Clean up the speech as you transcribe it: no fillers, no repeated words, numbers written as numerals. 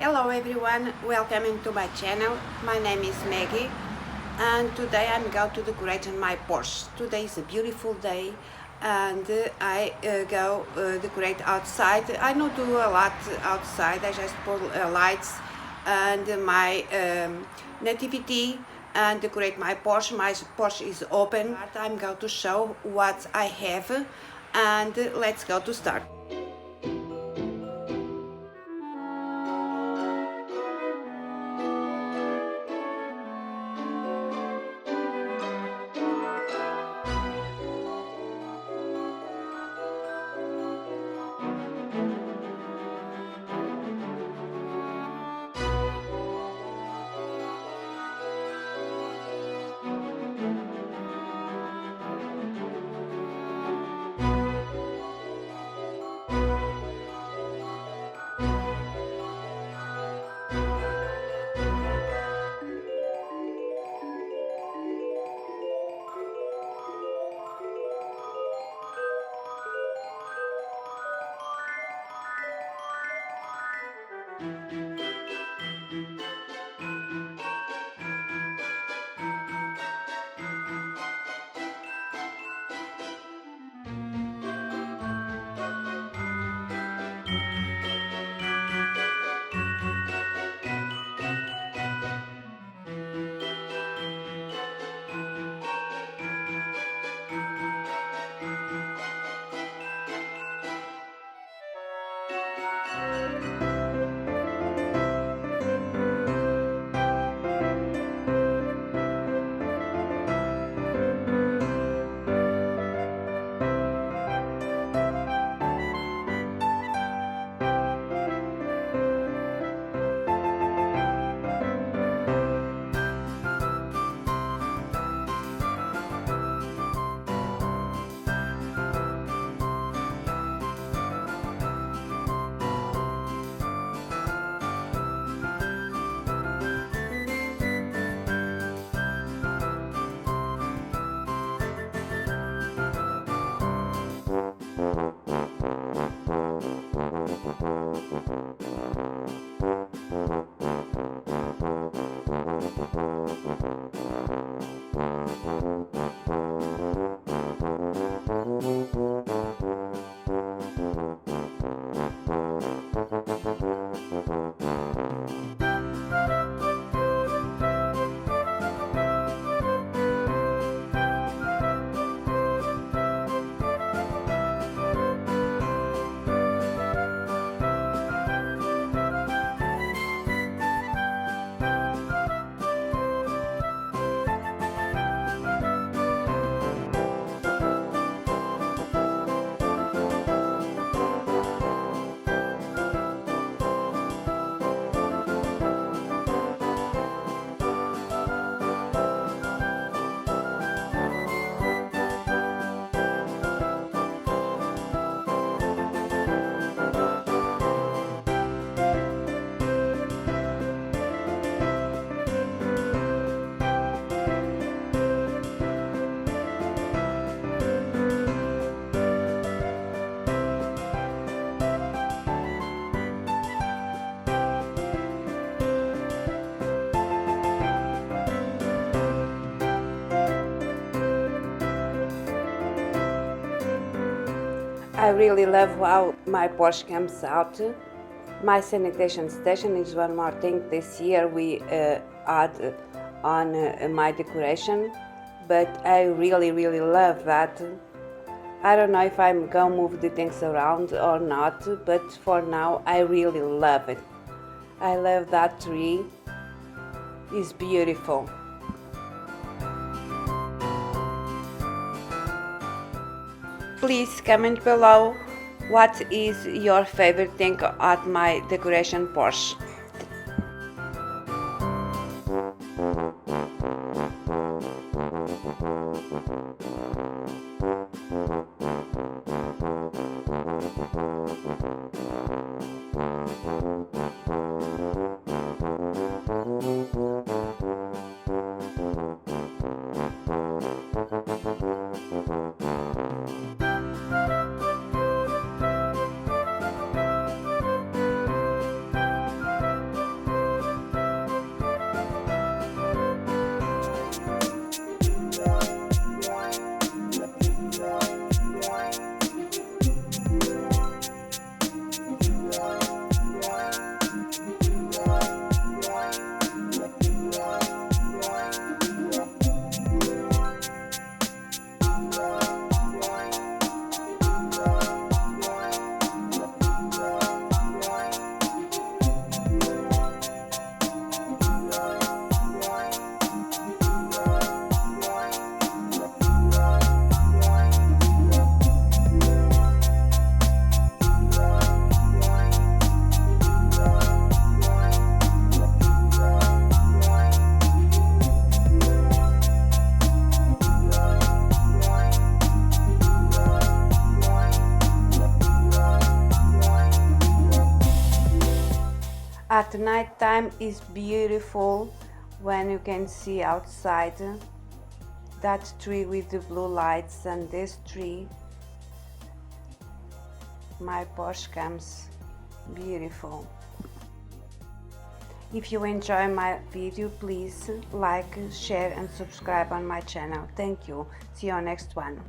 Hello everyone, welcome to my channel. My name is Maggie and today I'm going to decorate my porch. Today is a beautiful day and I go decorate outside. I don't do a lot outside, I just put lights and my nativity and decorate my porch. My porch is open. I'm going to show what I have and let's go to start. I really love how my porch comes out. My sanitation station is one more thing this year we add on my decoration, but I really love that. I don't know if I'm gonna move the things around or not, but for now I really love it. I love that tree, it's beautiful. Please comment below what is your favorite thing at my decoration porch. At night time is beautiful when you can see outside that tree with the blue lights and this tree. My Porsche comes beautiful. If you enjoy my video, please like, share and subscribe on my channel. Thank you. See you on next one.